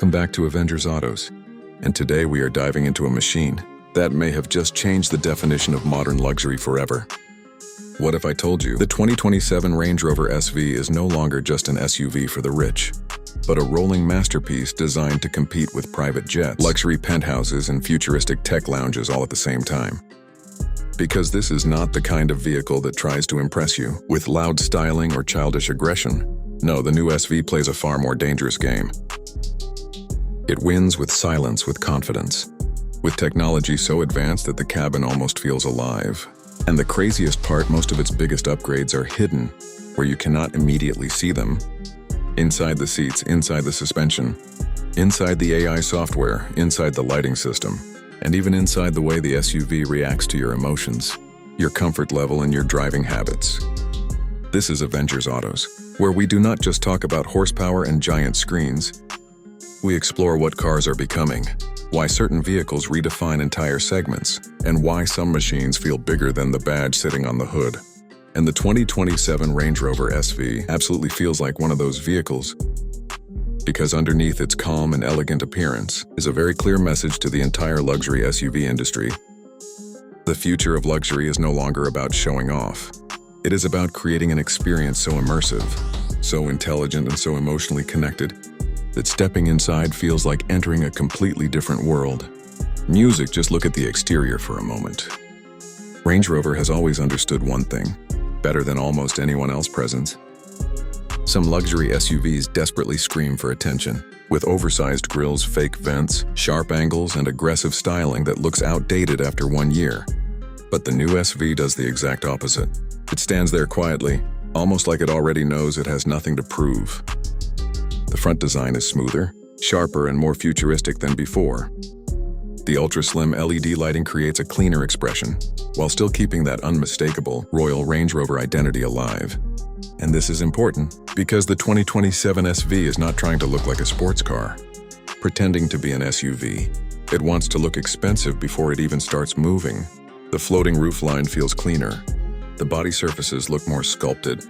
Welcome back to Avengers Autos, and today we are diving into a machine that may have just changed the definition of modern luxury forever. What if I told you the 2027 Range Rover SV is no longer just an SUV for the rich, but a rolling masterpiece designed to compete with private jets, luxury penthouses, and futuristic tech lounges all at the same time? Because this is not the kind of vehicle that tries to impress you with loud styling or childish aggression. No, the new SV plays a far more dangerous game. It wins with silence, with confidence, with technology so advanced that the cabin almost feels alive. And the craziest part, most of its biggest upgrades are hidden, where you cannot immediately see them. Inside the seats, inside the suspension, inside the AI software, inside the lighting system, and even inside the way the SUV reacts to your emotions, your comfort level, and your driving habits. This is Avengers Autos, where we do not just talk about horsepower and giant screens. We explore what cars are becoming, why certain vehicles redefine entire segments, and why some machines feel bigger than the badge sitting on the hood. And the 2027 Range Rover SV absolutely feels like one of those vehicles, because underneath its calm and elegant appearance is a very clear message to the entire luxury SUV industry. The future of luxury is no longer about showing off. It is about creating an experience so immersive, so intelligent, and so emotionally connected that stepping inside feels like entering a completely different world. Music, just look at the exterior for a moment. Range Rover has always understood one thing, better than almost anyone else present. Some luxury SUVs desperately scream for attention, with oversized grilles, fake vents, sharp angles, and aggressive styling that looks outdated after 1 year. But the new SV does the exact opposite. It stands there quietly, almost like it already knows it has nothing to prove. The front design is smoother, sharper, and more futuristic than before. The ultra-slim LED lighting creates a cleaner expression, while still keeping that unmistakable Royal Range Rover identity alive. And this is important, because the 2027 SV is not trying to look like a sports car, pretending to be an SUV. It wants to look expensive before it even starts moving. The floating roofline feels cleaner. The body surfaces look more sculpted.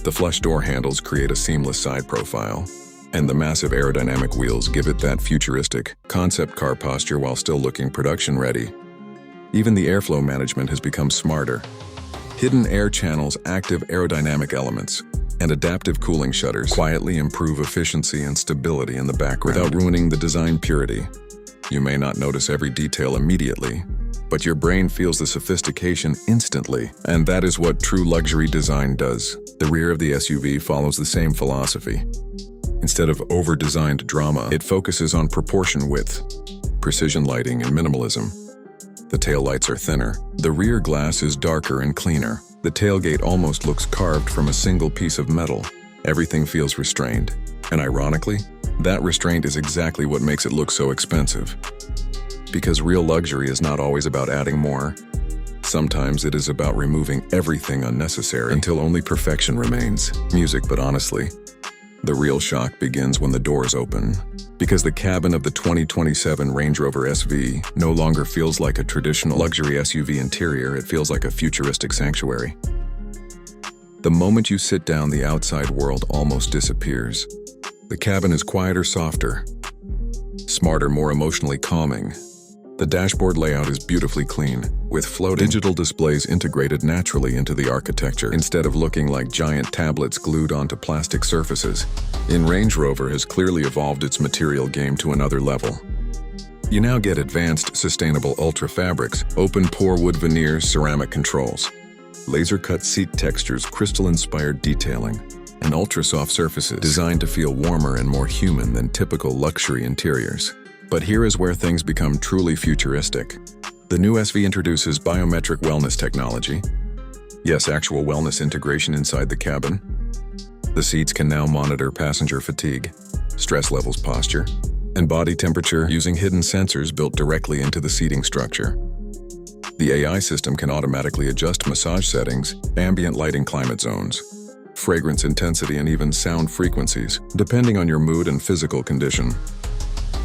The flush door handles create a seamless side profile. And the massive aerodynamic wheels give it that futuristic, concept car posture while still looking production-ready. Even the airflow management has become smarter. Hidden air channels, active aerodynamic elements, and adaptive cooling shutters quietly improve efficiency and stability in the background without ruining the design purity. You may not notice every detail immediately, but your brain feels the sophistication instantly, and that is what true luxury design does. The rear of the SUV follows the same philosophy. Instead of over-designed drama, it focuses on proportion width, precision lighting, and minimalism. The taillights are thinner. The rear glass is darker and cleaner. The tailgate almost looks carved from a single piece of metal. Everything feels restrained. And ironically, that restraint is exactly what makes it look so expensive. Because real luxury is not always about adding more. Sometimes it is about removing everything unnecessary until only perfection remains. Music, but honestly, the real shock begins when the doors open, because the cabin of the 2027 Range Rover SV no longer feels like a traditional luxury SUV interior, it feels like a futuristic sanctuary. The moment you sit down, the outside world almost disappears. The cabin is quieter, softer, smarter, more emotionally calming. The dashboard layout is beautifully clean, with floating digital displays integrated naturally into the architecture, instead of looking like giant tablets glued onto plastic surfaces. Range Rover has clearly evolved its material game to another level. You now get advanced, sustainable ultra fabrics, open-pore wood veneers, ceramic controls, laser-cut seat textures, crystal-inspired detailing, and ultra-soft surfaces designed to feel warmer and more human than typical luxury interiors. But here is where things become truly futuristic. The new SV introduces biometric wellness technology. Yes, actual wellness integration inside the cabin. The seats can now monitor passenger fatigue, stress levels, posture, and body temperature using hidden sensors built directly into the seating structure. The AI system can automatically adjust massage settings, ambient lighting, climate zones, fragrance intensity, and even sound frequencies, depending on your mood and physical condition.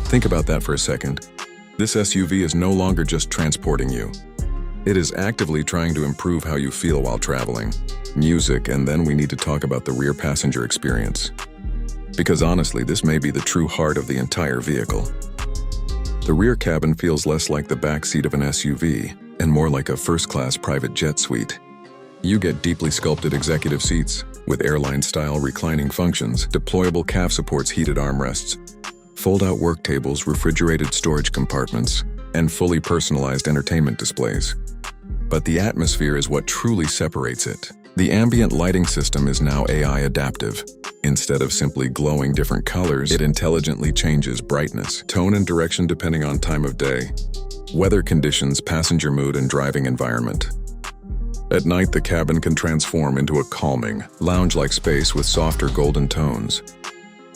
Think about that for a second. This SUV is no longer just transporting you. It is actively trying to improve how you feel while traveling. Music, and then we need to talk about the rear passenger experience. Because honestly, this may be the true heart of the entire vehicle. The rear cabin feels less like the back seat of an SUV and more like a first-class private jet suite. You get deeply sculpted executive seats with airline-style reclining functions, deployable calf supports, heated armrests, fold-out work tables, refrigerated storage compartments, and fully personalized entertainment displays. But the atmosphere is what truly separates it. The ambient lighting system is now AI adaptive. Instead of simply glowing different colors, it intelligently changes brightness, tone, and direction depending on time of day, weather conditions, passenger mood, and driving environment. At night, the cabin can transform into a calming, lounge-like space with softer golden tones.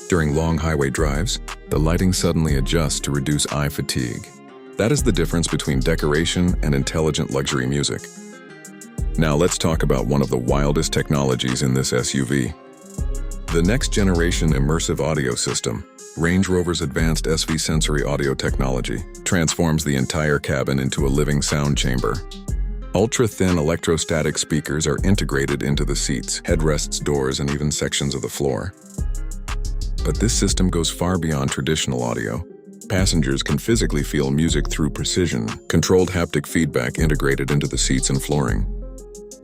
During long highway drives, the lighting suddenly adjusts to reduce eye fatigue. That is the difference between decoration and intelligent luxury music. Now let's talk about one of the wildest technologies in this SUV. The next-generation immersive audio system, Range Rover's advanced SV sensory audio technology, transforms the entire cabin into a living sound chamber. Ultra-thin electrostatic speakers are integrated into the seats, headrests, doors, and even sections of the floor. But this system goes far beyond traditional audio. Passengers can physically feel music through precision, controlled haptic feedback integrated into the seats and flooring.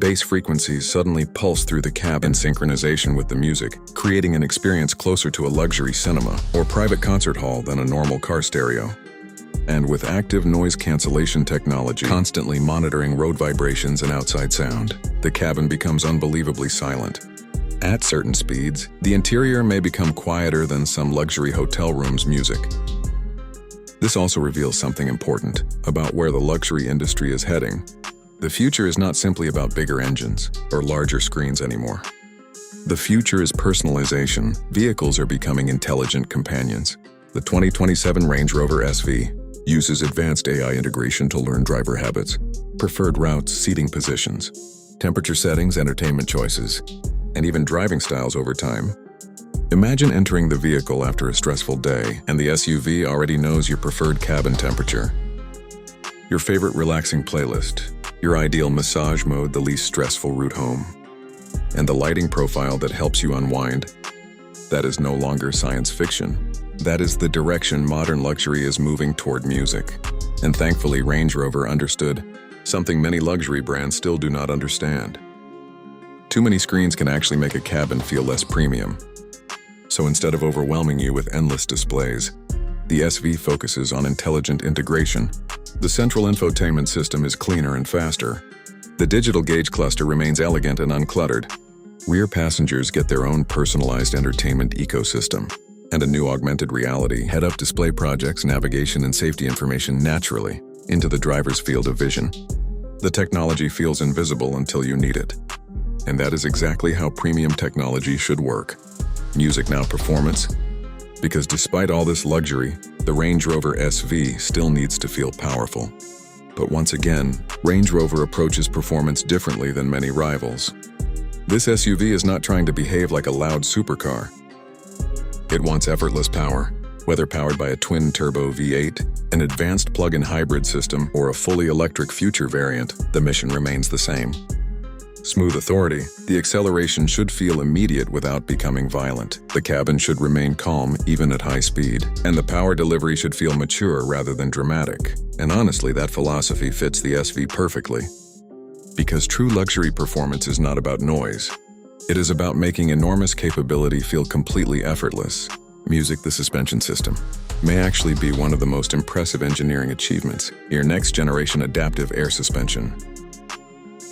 Bass frequencies suddenly pulse through the cabin in synchronization with the music, creating an experience closer to a luxury cinema or private concert hall than a normal car stereo. And with active noise cancellation technology constantly monitoring road vibrations and outside sound, the cabin becomes unbelievably silent. At certain speeds, the interior may become quieter than some luxury hotel room's music. This also reveals something important about where the luxury industry is heading. The future is not simply about bigger engines or larger screens anymore. The future is personalization. Vehicles are becoming intelligent companions. The 2027 Range Rover SV uses advanced AI integration to learn driver habits, preferred routes, seating positions, temperature settings, entertainment choices, and even driving styles over time. Imagine entering the vehicle after a stressful day, and the SUV already knows your preferred cabin temperature, your favorite relaxing playlist, your ideal massage mode, the least stressful route home, and the lighting profile that helps you unwind. That is no longer science fiction. That is the direction modern luxury is moving toward music. And thankfully, Range Rover understood something many luxury brands still do not understand. Too many screens can actually make a cabin feel less premium. So instead of overwhelming you with endless displays, the SV focuses on intelligent integration. The central infotainment system is cleaner and faster. The digital gauge cluster remains elegant and uncluttered. Rear passengers get their own personalized entertainment ecosystem. And a new augmented reality head-up display projects navigation and safety information naturally into the driver's field of vision. The technology feels invisible until you need it. And that is exactly how premium technology should work. Music now performance. Because despite all this luxury, the Range Rover SV still needs to feel powerful. But once again, Range Rover approaches performance differently than many rivals. This SUV is not trying to behave like a loud supercar. It wants effortless power. Whether powered by a twin-turbo V8, an advanced plug-in hybrid system, or a fully electric future variant, the mission remains the same. Smooth authority. The acceleration should feel immediate without becoming violent. The cabin should remain calm even at high speed. And the power delivery should feel mature rather than dramatic. And honestly, that philosophy fits the SV perfectly. Because true luxury performance is not about noise. It is about making enormous capability feel completely effortless. Music, the suspension system, may actually be one of the most impressive engineering achievements. Your next-generation adaptive air suspension,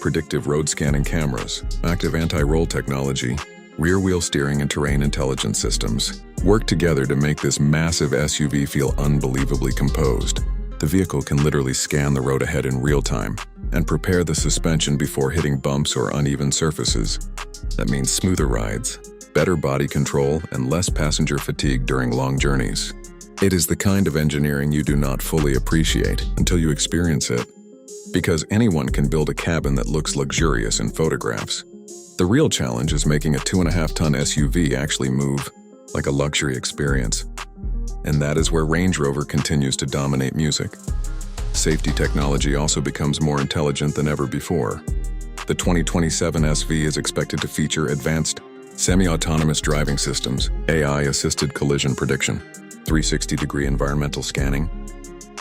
predictive road scanning cameras, active anti-roll technology, rear-wheel steering and terrain intelligence systems work together to make this massive SUV feel unbelievably composed. The vehicle can literally scan the road ahead in real time and prepare the suspension before hitting bumps or uneven surfaces. That means smoother rides, better body control, and less passenger fatigue during long journeys. It is the kind of engineering you do not fully appreciate until you experience it. Because anyone can build a cabin that looks luxurious in photographs. The real challenge is making a 2.5-ton SUV actually move like a luxury experience. And that is where Range Rover continues to dominate music. Safety technology also becomes more intelligent than ever before. The 2027 SV is expected to feature advanced Semi-autonomous driving systems, AI-assisted collision prediction, 360-degree environmental scanning,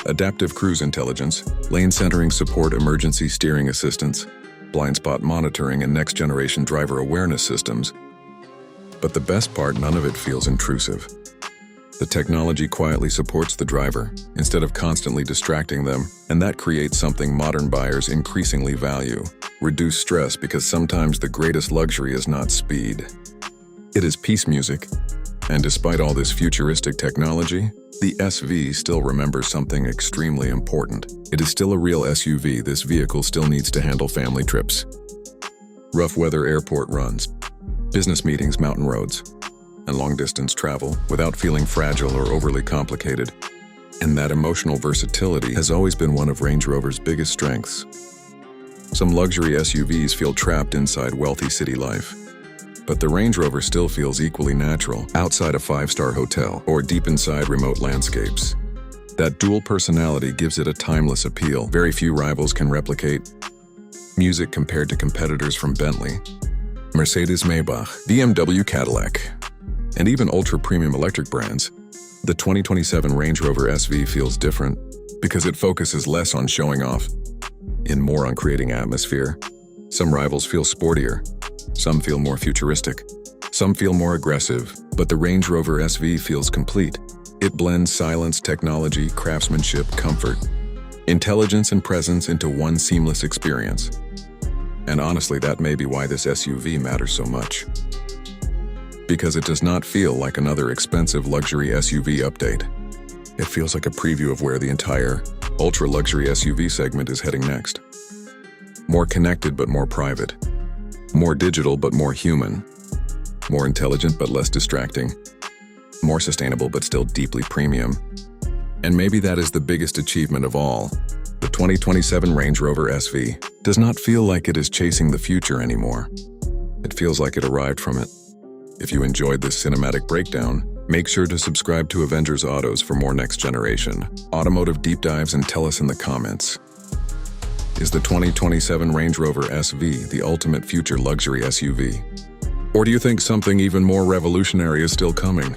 adaptive cruise intelligence, lane centering support, emergency steering assistance, blind spot monitoring, and next-generation driver awareness systems. But the best part, none of it feels intrusive. The technology quietly supports the driver, instead of constantly distracting them, and that creates something modern buyers increasingly value: reduce stress, because sometimes the greatest luxury is not speed. It is peace music. And despite all this futuristic technology, the SV still remembers something extremely important. It is still a real SUV. This vehicle still needs to handle family trips, rough weather airport runs, business meetings, mountain roads, and long-distance travel without feeling fragile or overly complicated. And that emotional versatility has always been one of Range Rover's biggest strengths. Some luxury SUVs feel trapped inside wealthy city life, but the Range Rover still feels equally natural outside a five-star hotel or deep inside remote landscapes. That dual personality gives it a timeless appeal very few rivals can replicate. Music compared to competitors from Bentley, Mercedes-Maybach, BMW, Cadillac, and even ultra-premium electric brands, the 2027 Range Rover SV feels different because it focuses less on showing off and more on creating atmosphere. Some rivals feel sportier, some feel more futuristic, some feel more aggressive, but the Range Rover SV feels complete. It blends silence, technology, craftsmanship, comfort, intelligence, and presence into one seamless experience. And honestly, that may be why this SUV matters so much. Because it does not feel like another expensive luxury SUV update. It feels like a preview of where the entire ultra-luxury SUV segment is heading next. More connected but more private. More digital but more human. More intelligent but less distracting. More sustainable but still deeply premium. And maybe that is the biggest achievement of all. The 2027 Range Rover SV does not feel like it is chasing the future anymore. It feels like it arrived from it. If you enjoyed this cinematic breakdown, make sure to subscribe to Avengers Autos for more next-generation automotive deep dives, and tell us in the comments: is the 2027 Range Rover SV the ultimate future luxury SUV? Or do you think something even more revolutionary is still coming?